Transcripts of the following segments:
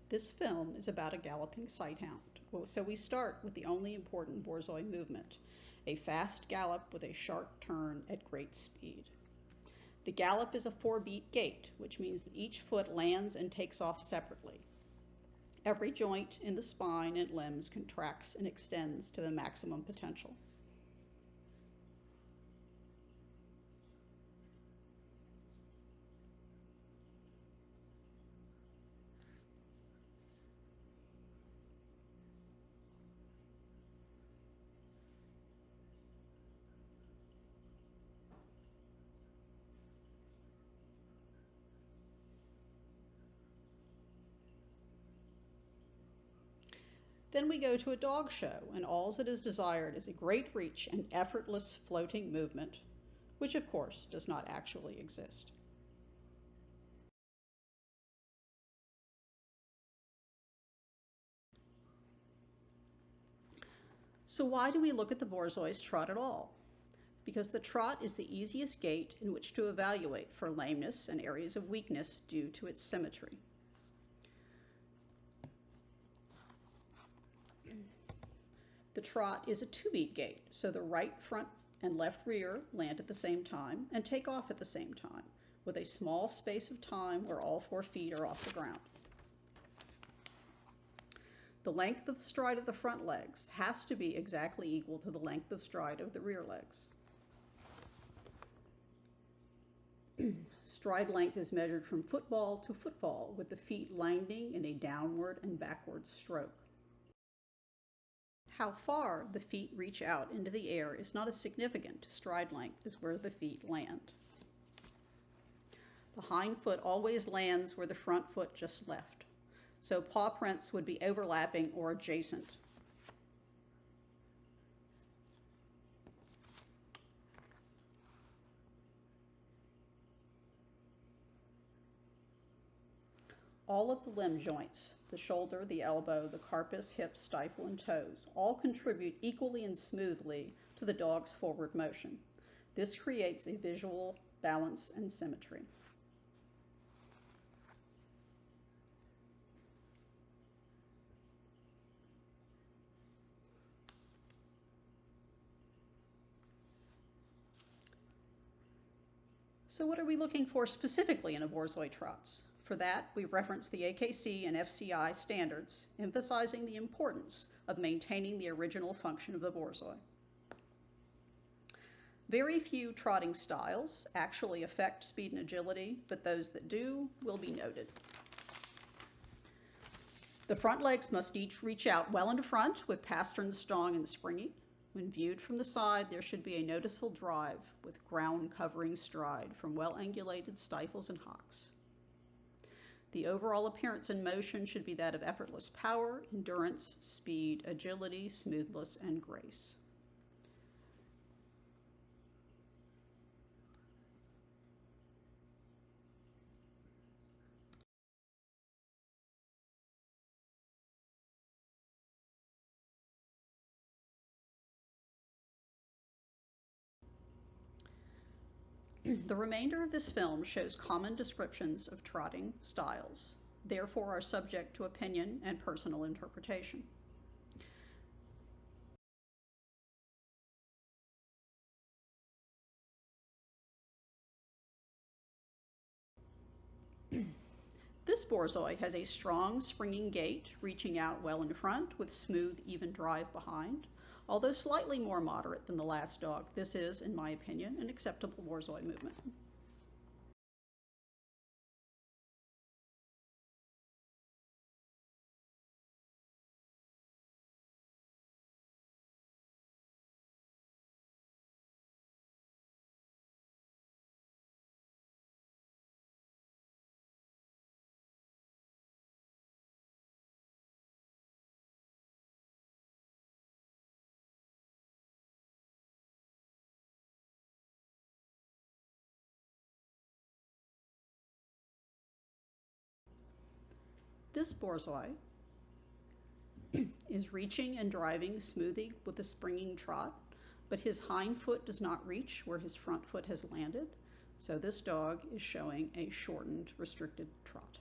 This film is about a galloping sighthound. So we start with the only important Borzoi movement, a fast gallop with a sharp turn at great speed. The gallop is a 4-beat gait, which means that each foot lands and takes off separately. Every joint in the spine and limbs contracts and extends to the maximum potential. Then we go to a dog show, and all that is desired is a great reach and effortless floating movement, which of course does not actually exist. So why do we look at the Borzoi's trot at all? Because the trot is the easiest gait in which to evaluate for lameness and areas of weakness due to its symmetry. The trot is a 2-beat gait, so the right front and left rear land at the same time and take off at the same time, with a small space of time where all 4 feet are off the ground. The length of stride of the front legs has to be exactly equal to the length of stride of the rear legs. Stride length is measured from football to football, with the feet landing in a downward and backward stroke. How far the feet reach out into the air is not as significant to stride length as where the feet land. The hind foot always lands where the front foot just left, so paw prints would be overlapping or adjacent. All of the limb joints, the shoulder, the elbow, the carpus, hips, stifle, and toes, all contribute equally and smoothly to the dog's forward motion. This creates a visual balance and symmetry. So what are we looking for specifically in a Borzoi trots? For that, we've referenced the AKC and FCI standards, emphasizing the importance of maintaining the original function of the Borzoi. Very few trotting styles actually affect speed and agility, but those that do will be noted. The front legs must each reach out well into front with pasterns strong and springy. When viewed from the side, there should be a noticeable drive with ground-covering stride from well-angulated stifles and hocks. The overall appearance and motion should be that of effortless power, endurance, speed, agility, smoothness, and grace. The remainder of this film shows common descriptions of trotting styles, therefore are subject to opinion and personal interpretation. This Borzoi has a strong springing gait, reaching out well in front with smooth, even drive behind. Although slightly more moderate than the last dog, this is, in my opinion, an acceptable Borzoi movement. This Borzoi is reaching and driving smoothly with a springing trot, but his hind foot does not reach where his front foot has landed, so this dog is showing a shortened, restricted trot.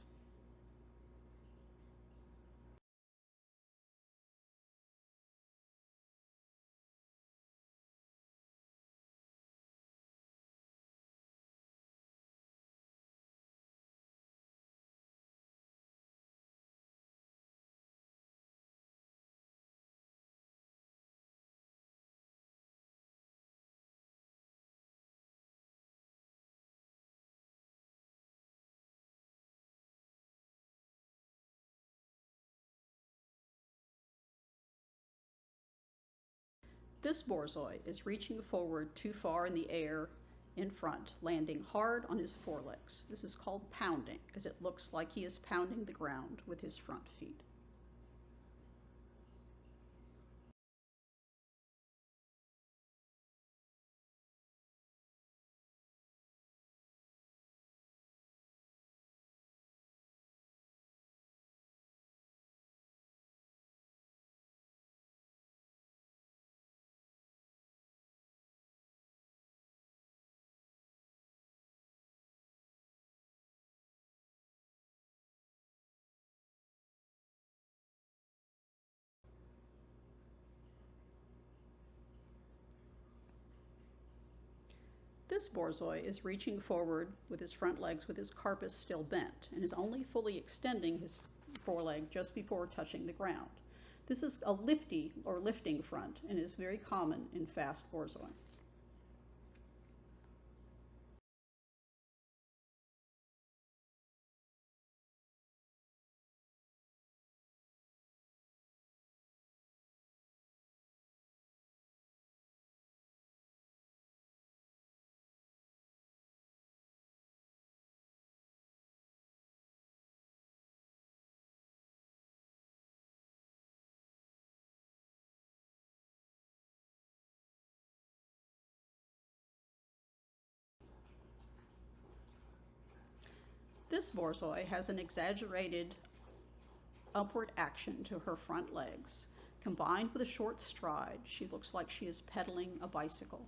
This Borzoi is reaching forward too far in the air in front, landing hard on his forelegs. This is called pounding, as it looks like he is pounding the ground with his front feet. This Borzoi is reaching forward with his front legs with his carpus still bent and is only fully extending his foreleg just before touching the ground. This is a lifty or lifting front and is very common in fast Borzoi. This Borzoi has an exaggerated upward action to her front legs. Combined with a short stride, she looks like she is pedaling a bicycle.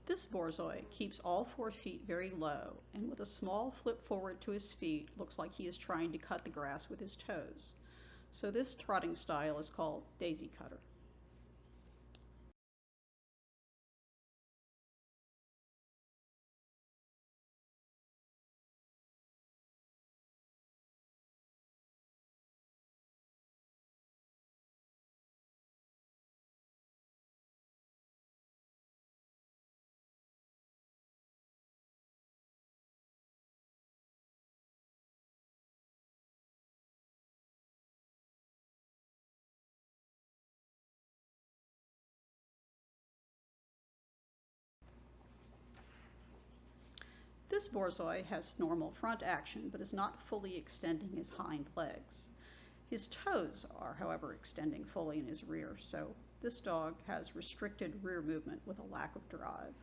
This Borzoi keeps all 4 feet very low and with a small flip forward to his feet looks like he is trying to cut the grass with his toes. So this trotting style is called daisy cutter. This Borzoi has normal front action but is not fully extending his hind legs. His toes are, however, extending fully in his rear, so this dog has restricted rear movement with a lack of drive.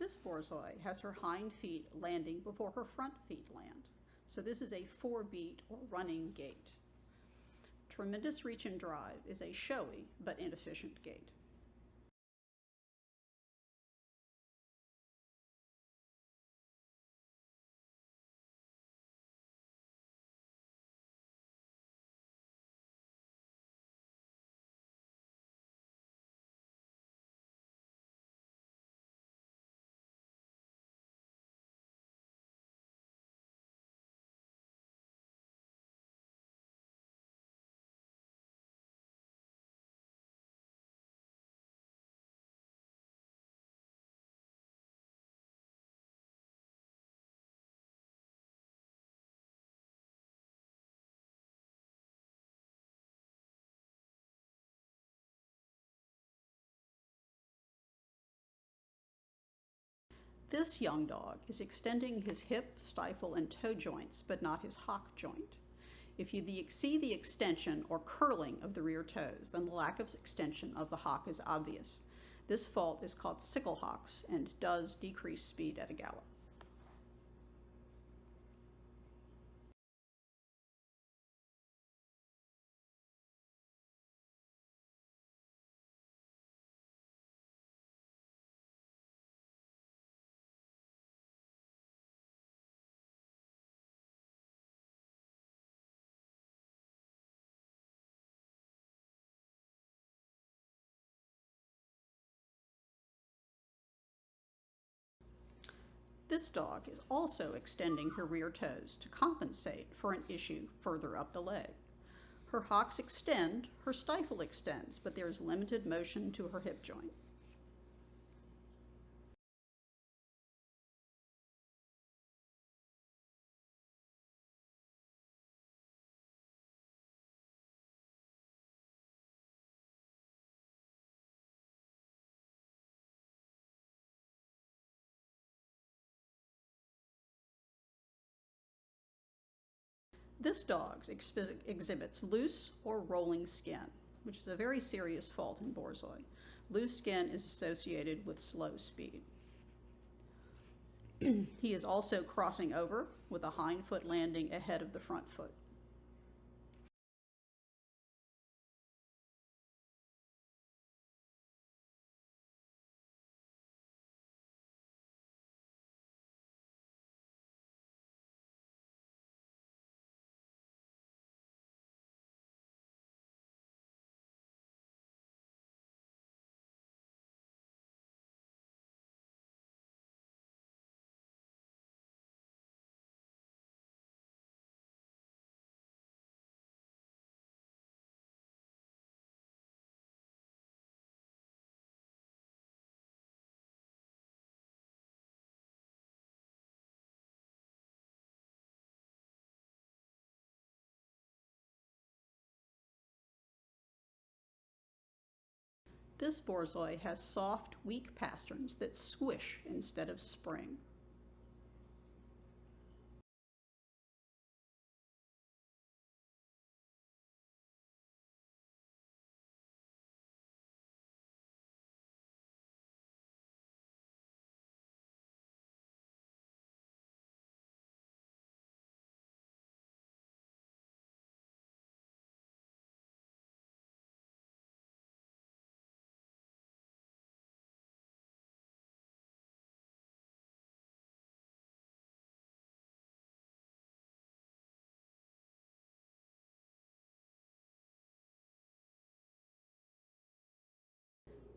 This Borzoi has her hind feet landing before her front feet land. So this is a 4-beat or running gait. Tremendous reach and drive is a showy but inefficient gait. This young dog is extending his hip, stifle, and toe joints, but not his hock joint. If you see the extension or curling of the rear toes, then the lack of extension of the hock is obvious. This fault is called sickle hocks and does decrease speed at a gallop. This dog is also extending her rear toes to compensate for an issue further up the leg. Her hocks extend, her stifle extends, but there is limited motion to her hip joint. This dog exhibits loose or rolling skin, which is a very serious fault in Borzoi. Loose skin is associated with slow speed. He is also crossing over with a hind foot landing ahead of the front foot. This Borzoi has soft, weak pasterns that squish instead of spring.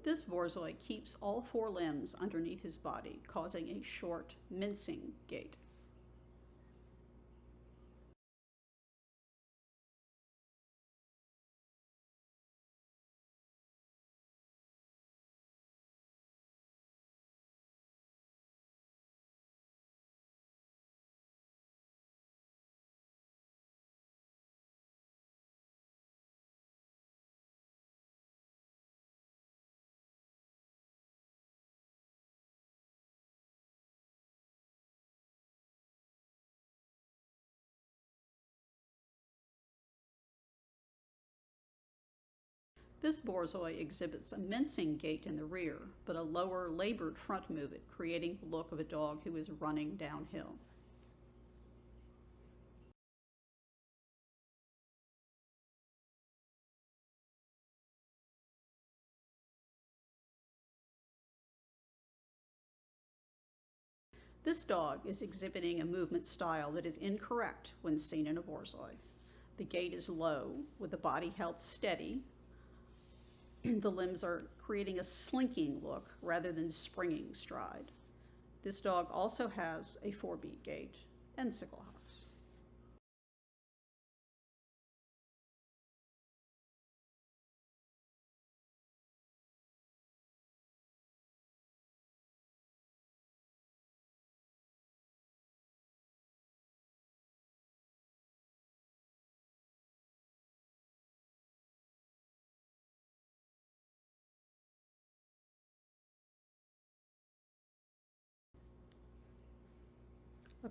This Borzoi keeps all four limbs underneath his body, causing a short, mincing gait. This Borzoi exhibits a mincing gait in the rear, but a lower, labored front movement, creating the look of a dog who is running downhill. This dog is exhibiting a movement style that is incorrect when seen in a Borzoi. The gait is low, with the body held steady. The limbs are creating a slinking look rather than springing stride. This dog also has a 4-beat gait and sickle hocks.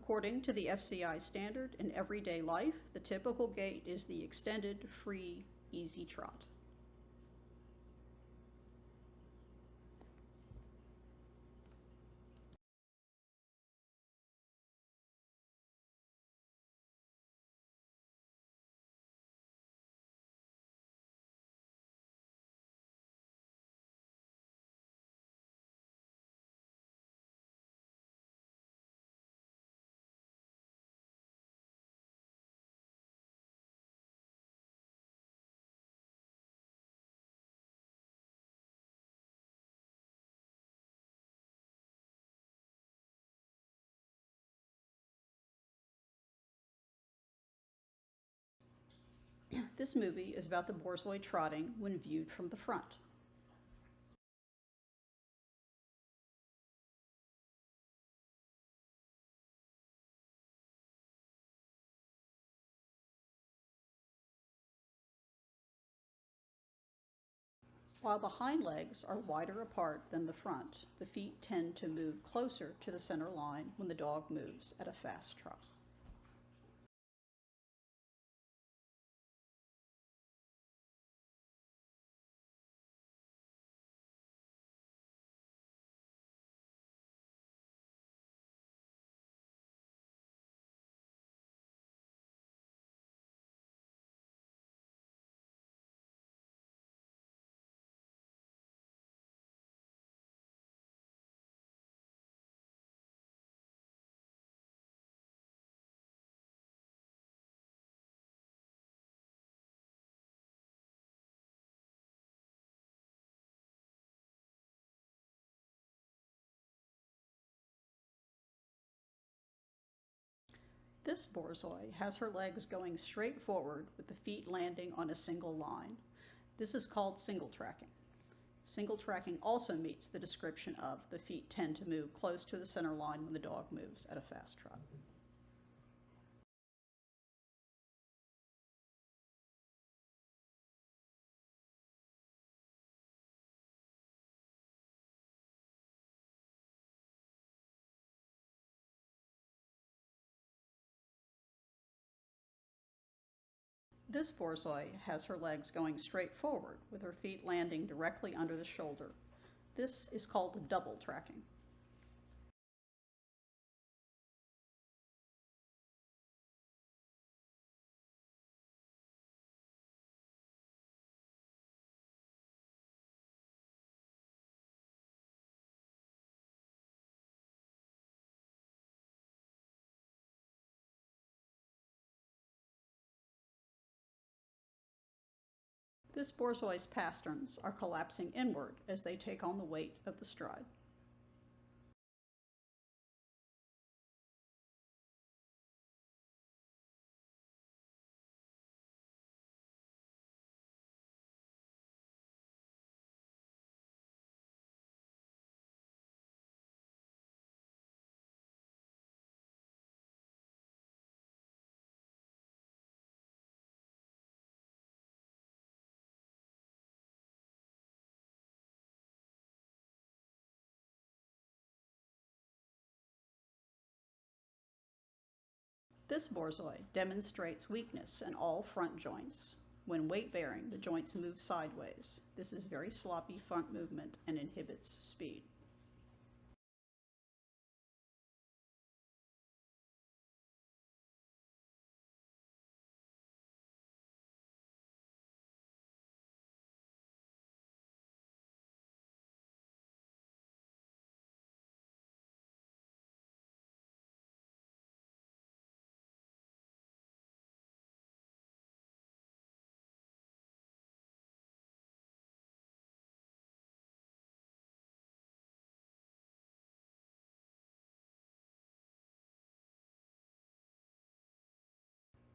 According to the FCI standard in everyday life, the typical gait is the extended, free, easy trot. This movie is about the Borzoi trotting when viewed from the front. While the hind legs are wider apart than the front, the feet tend to move closer to the center line when the dog moves at a fast trot. This Borzoi has her legs going straight forward with the feet landing on a single line. This is called single tracking. Single tracking also meets the description of the feet tend to move close to the center line when the dog moves at a fast trot. This Borzoi has her legs going straight forward with her feet landing directly under the shoulder. This is called double tracking. This Borzoi's pasterns are collapsing inward as they take on the weight of the stride. This Borzoi demonstrates weakness in all front joints. When weight bearing, the joints move sideways. This is very sloppy front movement and inhibits speed.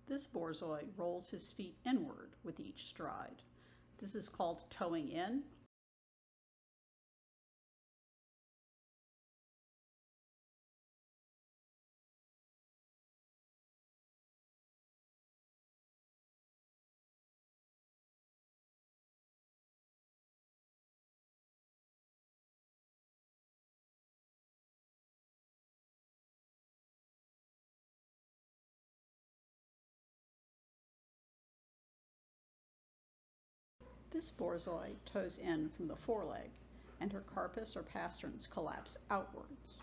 This Borzoi rolls his feet inward with each stride. This is called toeing in. This Borzoi toes in from the foreleg, and her carpus or pasterns collapse outwards.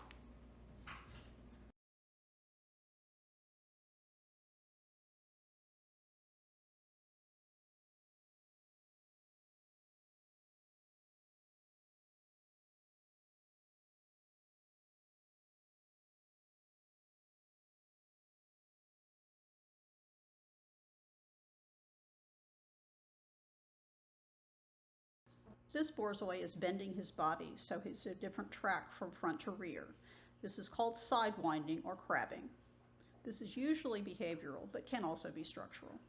This Borzoi is bending his body so he's a different track from front to rear. This is called sidewinding or crabbing. This is usually behavioral, but can also be structural.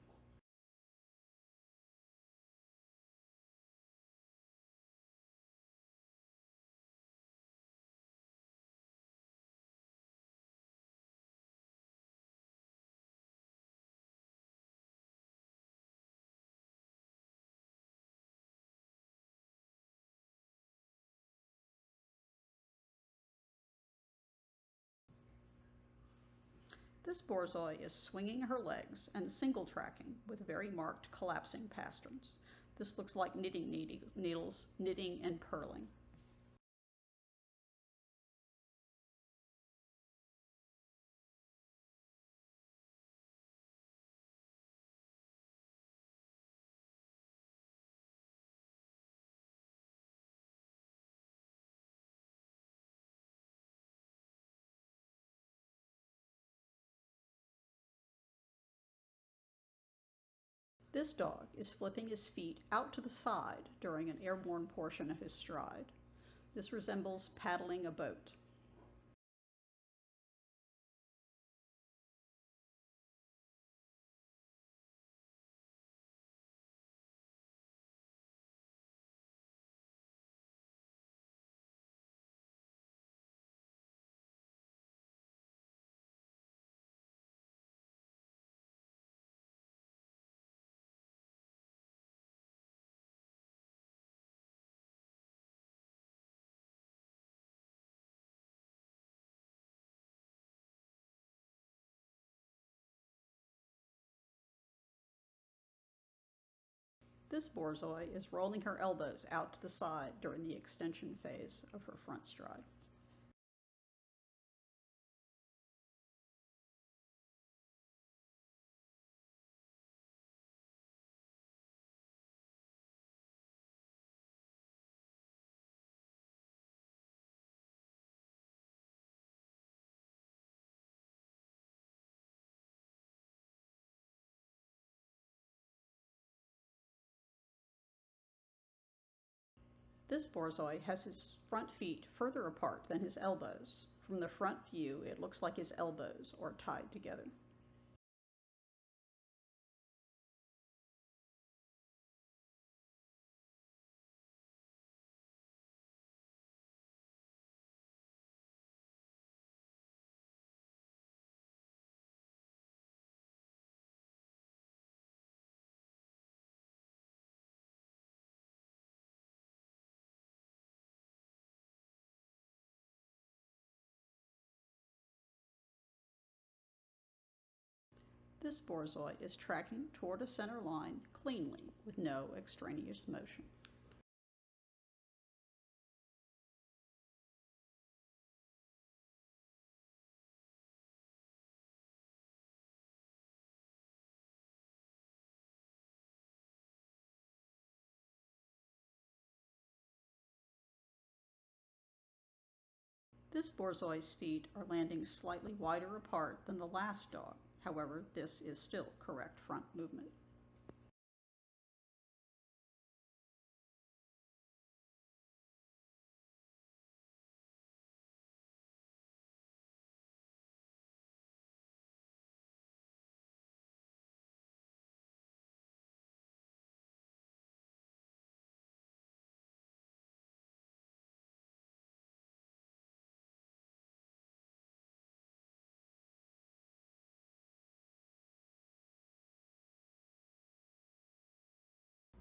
This Borzoi is swinging her legs and single tracking with very marked collapsing pasterns. This looks like knitting needles, knitting and purling. This dog is flipping his feet out to the side during an airborne portion of his stride. This resembles paddling a boat. This Borzoi is rolling her elbows out to the side during the extension phase of her front stride. This Borzoi has his front feet further apart than his elbows. From the front view, it looks like his elbows are tied together. This Borzoi is tracking toward a center line cleanly with no extraneous motion. This Borzoi's feet are landing slightly wider apart than the last dog. However, this is still correct front movement.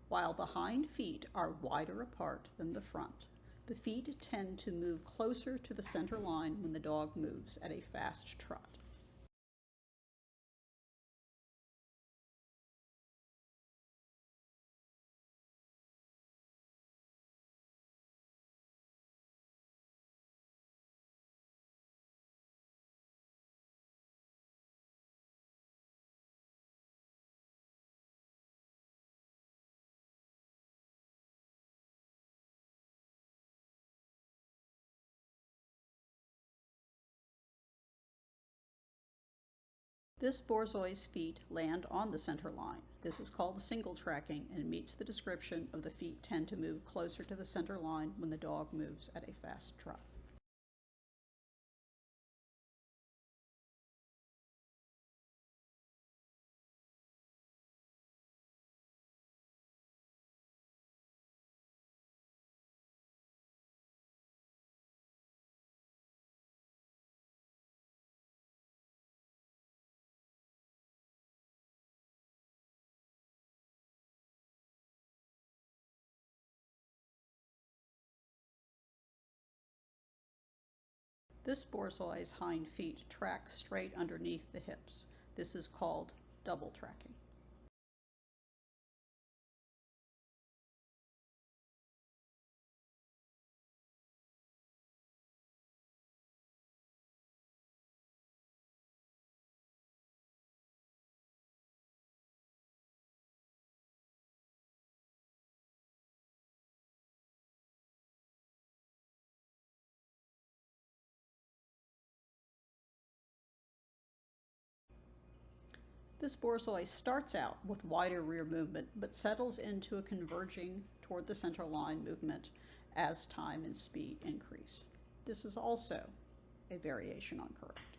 While the hind feet are wider apart than the front, the feet tend to move closer to the center line when the dog moves at a fast trot. This Borzoi's feet land on the center line. This is called single tracking and meets the description of the feet tend to move closer to the center line when the dog moves at a fast trot. This Borzoi's hind feet track straight underneath the hips. This is called double tracking. This Borzoi starts out with wider rear movement, but settles into a converging toward the center line movement as time and speed increase. This is also a variation on correct.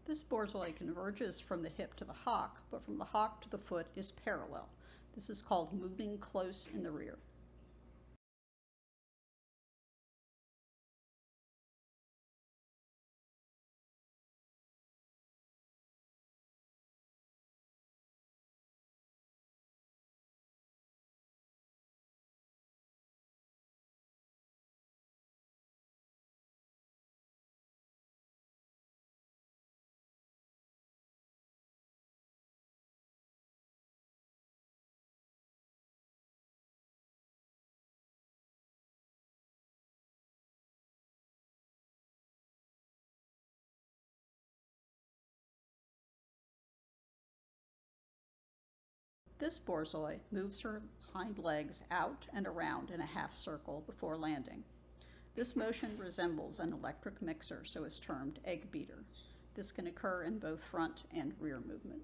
This Borzoi converges from the hip to the hock, but from the hock to the foot is parallel. This is called moving close in the rear. This Borzoi moves her hind legs out and around in a half circle before landing. This motion resembles an electric mixer, so is termed egg beater. This can occur in both front and rear movement.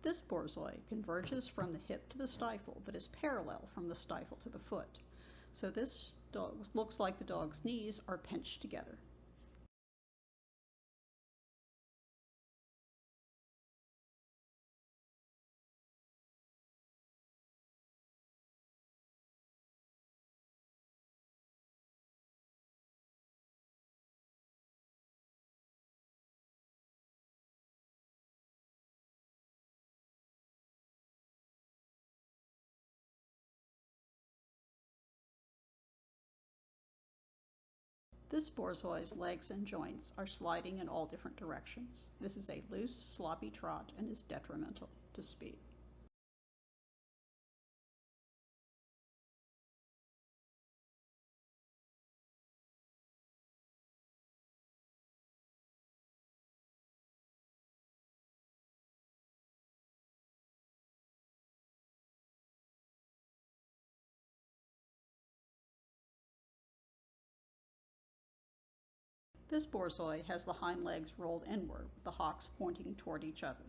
This Borzoi converges from the hip to the stifle, but is parallel from the stifle to the foot. So this dog looks like the dog's knees are pinched together. This Borzoi's legs and joints are sliding in all different directions. This is a loose, sloppy trot and is detrimental to speed. This Borzoi has the hind legs rolled inward, the hocks pointing toward each other.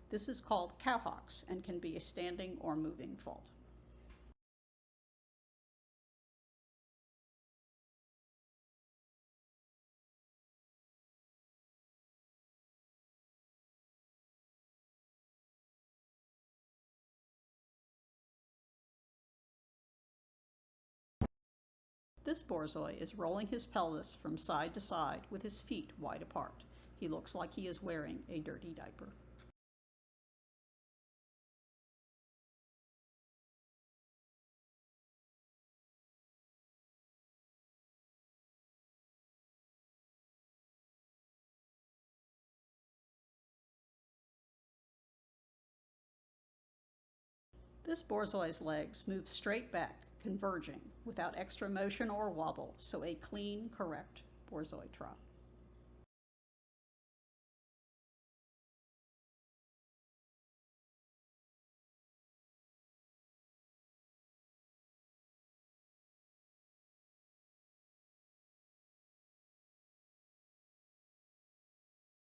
This is called cow hocks and can be a standing or moving fault. This Borzoi is rolling his pelvis from side to side with his feet wide apart. He looks like he is wearing a dirty diaper. This Borzoi's legs move straight back, converging, without extra motion or wobble, so a clean, correct Borzoi trot.